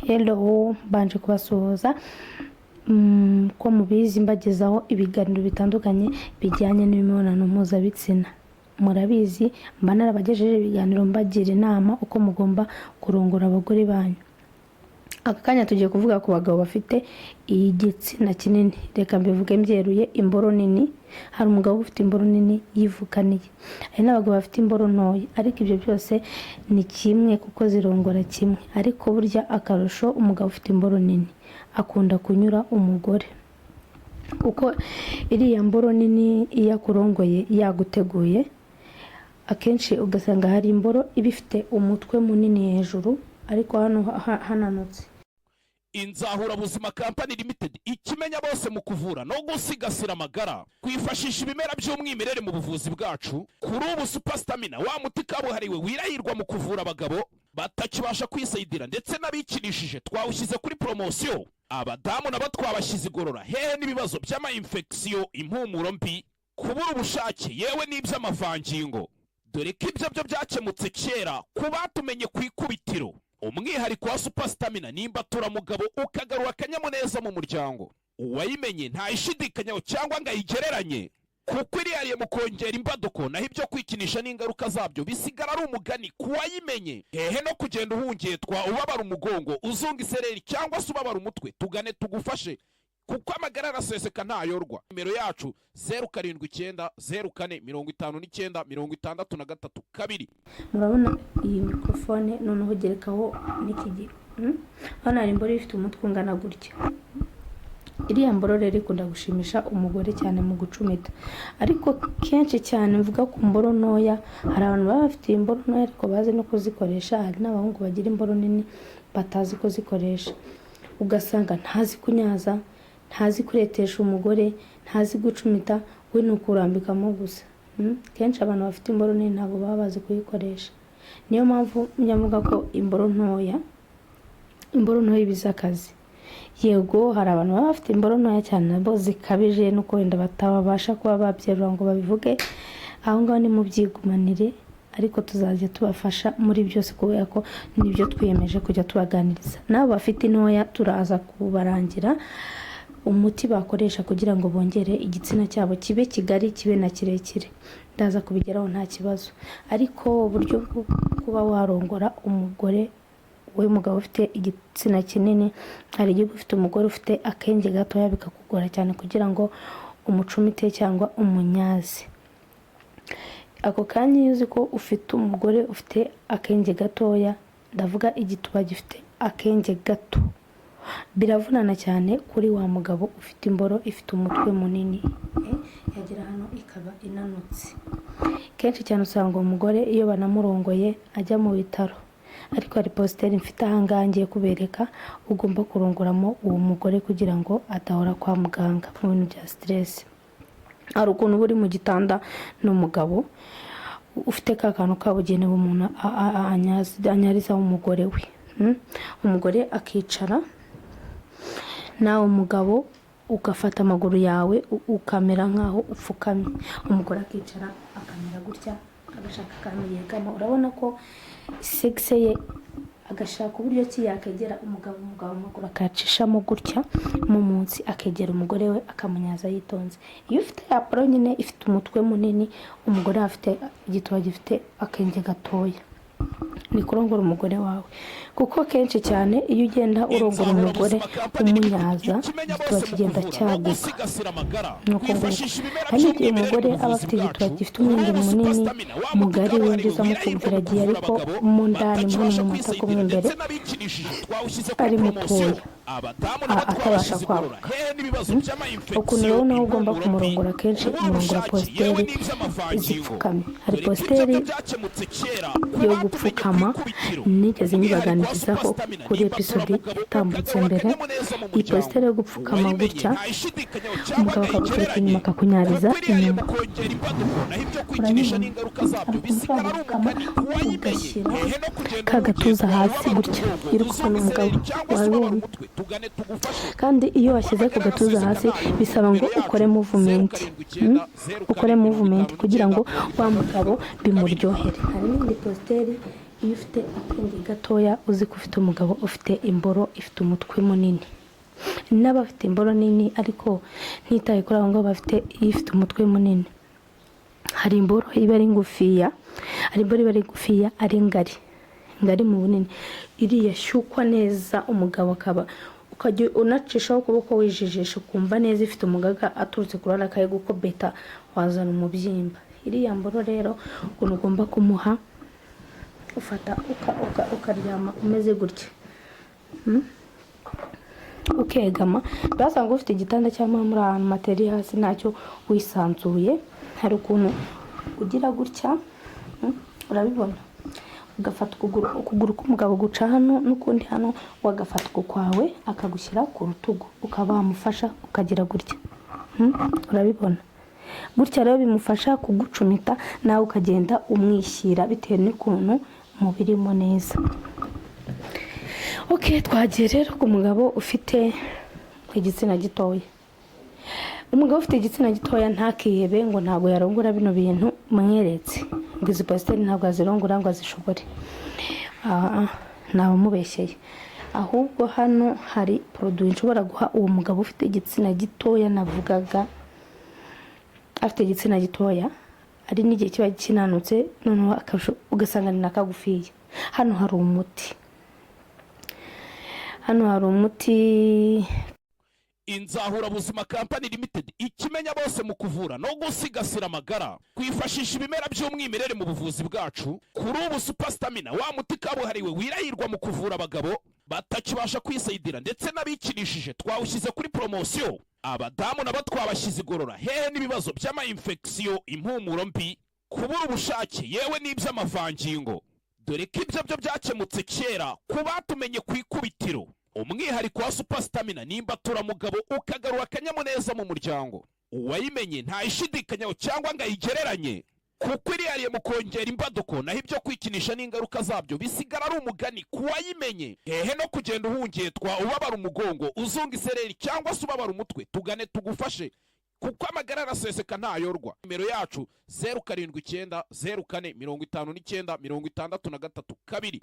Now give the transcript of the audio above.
Hello, mbanje kubasuhuza ko mubizi mbagezaho ibiganiro bitandukanye bijyanye n'imibonano mpuzabitsina. Murabizi mba narabagejeje ibiganiro mbagira inama uko mugomba kurongora abagore banyu. Aka kanya tugiye kuvuga ku bagabo bafite igitsina kinini. Reka mbivuge mbyeruye, imboro nini. Hari umugabo ufite imboro nini yivukaniye. Hari n'abagabo bafite imboro ntoya, ariko ibyo byose ni kimwe kuko zirongora kimwe. Ariko burya akarusho umugabo ufite imboro nini akunda kunyura umugore. Kuko iriya mboro nini iya kurongoye yaguteguye, akenshi ugasanga hari imboro ibifite umutwe munini hejuru ariko hano hananutse. Inzahura Buzima Company Limited ikimenya bose mu kuvura no gusigasira amagara, kwifashisha ibimera by'umwimerere mu buvuzi bwacu. Kuri ubu Super Stamina wa muti kabuhariwe wirahirwa mu kuvura abagabo batakibasha kwisayidira ndetse n'abikinishije twawushyize kuri promotion. Abadamu nabo twabashyize igorora hehe n'ibibazo by'ama infection, impumuro mbi, kubura ubushake yewe n'iby'amavangingo. Dore ko ibyo byo byakemutse kera kubatumenye ku ikubitiro. Umwihariko wa Super Stamina nimba turamugabo ukagarura akanyamuneza mu muryango. Uwayimenye ntayishidikanyaho cyangwa ngo ayigereranye, kuko irihariye mu kongera imbaduko, naho ibyo kwikinisha n'ingaruka zabyo bisigara ari umugani kuwayimenye. Hehe no kugenda uhungetwa ubabara umugongo, uzunga isereri cyangwa se ubabara umutwe, tugane tugufashe kuko amagara araseseka ntayorwa. Nimero yacu 079 04 59 63 2. Murabona iyi mikrofone noneho gerekaho n'ikigi. Hano hari imboro ifite umutwe ungana gutya. Iriya mboro rero ikunda gushimisha umugore cyane mu gucumita, ariko kenshi cyane mvuga ku mboro ntoya. Hari abantu baba bafite imboro ntoya ariko bazi no kuzikoresha. Hari n'abahungu bagira imboro nini batazi kuzikoresha, ugasanga ntazi kunyaza, ntazi kuretesha umugore, ntazi gucumita, we nukurambikamo gusa. Kenshi abantu bafite imboro nini ntabwo baba bazi kuyikoresha. Niyo mpamvu nyamuga ko imboro ntoya ibiza akazi. Yego hari abantu baba bafite imboro ntoya cyane nabo zikabije nuko wenda batabasha kuba babyerura ngo babivuge. Aho ngaho ni mu byigumanire, ariko tuzajya tubafasha muri byose kubera ko nibyo twiyemeje kujya tubaganiriza. Nabo bafite intoya turaza kubarangira umuti bakoresha kugira ngo bongere igitsina cyabo kibe kigari, kibe na kirekire. Ndaza kubigeraho nta kibazo. Ariko uburyo bwo kuba warongora umugore, we mugabo ufite igitsina kinini, hari igihe ufite umugore ufite akenge gatoya bikakugora cyane kugira ngo umucumite cyangwa umunyaze. Ako kanya iyo uzi ko ufite umugore ufite akenge gatoya, ndavuga igituba gifite akenge gato, biravunana cyane kuri wa mugabo ufite imboro ifite umutwe munini yagera hano ikaba inanutse. Kenshi cyane usanga umugore iyo banamurongoye ajya mu bitaro, ariko hari posteri mfite ahangaha ngiye kubereka ugomba kurongoramo uwo mugore kugira ngo adahora kwa muganga mu bintu bya stress. Hari ukuntu buri mu gitanda n'umugabo ufite ka kantu kabugenewe umuntu anyariza umugore we. Umugore akicara, nawe umugabo ugafata amaguru yawe ukamera nkaho upfukamye. Umugore akicara akamera gutya, agashaka akantu yegama. Urabona ko sexe ye agashaka uburyo ki yakegera umugabo amaguru akacishamo gutya mu munsi, akegera umugore we akamunyaza yitonze. Iyo ufite apro nyine ifite umutwe munini, umugore afite igituba gifite akenge gatoya, ni kurongora umugore wawe. Kuko kenshi cyane iyo ugenda urongora umugore umunyaza, igituba kigenda cyaguka. Nuko hari igihe umugore aba afite igituba gifite umwenge munini mugari winjiza mu kumvira agiye, ariko mu ndani mu matako mo imbere ari mutoya atabasha kwaguka. Ukuntu rero nawe ugomba kumurongora kenshi umurongora posteri zipfukamye. Hari posteri yo gupfukama nigeze nyibaganirizaho kuri episode itambutse mbere. Iyi posteri yo gupfukama gutya umugabo akagutereka inyuma akakunyariza inyuma, urabona ugashyira ka gatuza hasi gutya. Irukana umugabo wabonye. Kandi iyo washyize ku gatuza hasi bisaba ngo ukore movement kugira ngo wa mugabo bimuryohere. Hari n'indi posteri iyo ufite akenge gatoya uzi ko ufite umugabo ufite imboro ifite umutwe munini, n'abafite imboro nini ariko ntitaye kuri abo ngabo bafite ifite umutwe munini. Hari imboro iba ari ngufiya, hari imboro iba ari ngufiya ari ngari mu bunini, iriya shyukwa neza umugabo akaba ukajya unacishaho ukuboko wijijisha ukumva neza ifite umugaga aturutse kurana akaye gukobeta wazana umubyimba. Iriya mboro rero ukuntu ugomba kumuha, ufata ukaryama umeze gutya, ukegama. Basanga ufite igitanda cyangwa muri ahantu materi hasi ntacyo wisanzuye, hari ukuntu ugira gutya, urabibona, ugafata ukuguru k'umugabo guca hano n'ukundi hano, wagafata ukwawe akagushyira ku rutugu ukaba wamufasha ukagira gutya, urabibona. Gutya rero bimufasha kugucumita nawe ukagenda umwishyira bitewe n'ukuntu umubirimo neza. Twagiye rero ku mugabo ufite igitsina gitoya. Umugabo ufite igitsina gitoya ntakihebe ngo ntabwo yarongora bino bintu mweretse, ngo izi pasiteri ntabwo azirongora ngo azishobore, ntawe mubeshyeye. Ahubwo hano hari produit nshobora guha uwo mugabo ufite igitsina gitoya navugaga, afite igitsina gitoya ari n'igihe kiba kinanutse noneho ugasanga ni nakagufiya. Hano hari umuti, Inzahura Buzima Company Limited ikimenya bose mu kuvura no gusigasira amagara, kwifashisha ibimera by'umwimerere mu buvuzi bwacu. Kuri ubu Super Stamina wa muti kabuhariwe wirahirwa mu kuvura abagabo batakibasha kwisayidira ndetse n'abikinishije twawushyize kuri promotion. Abadamu nabo twabashyize igorora hehe n'ibibazo by'ama infection, impumuro mbi, kubura ubushake yewe n'iby'amavangingo, dore ko ibyo byo byakemutse kera ku batumenye ku ikubitiro. Umwihariko wa Super Stamina nimba turamugabo ukagarura akanyamuneza mu muryango, uwayimenye ntayishidikanyaho cyangwa ngo ayigereranye, kuko irihariye mu kongera imbaduko, naho ibyo kwikinisha n'ingaruka zabyo bisigara ari umugani ku wayimenye. Hehe no kugenda uhungetwa ubabara umugongo, uzunga isereri cyangwa se ubabara umutwe, tugane tugufashe kuko amagara araseseka ntayorwa. Nimero yacu 0790405963 2.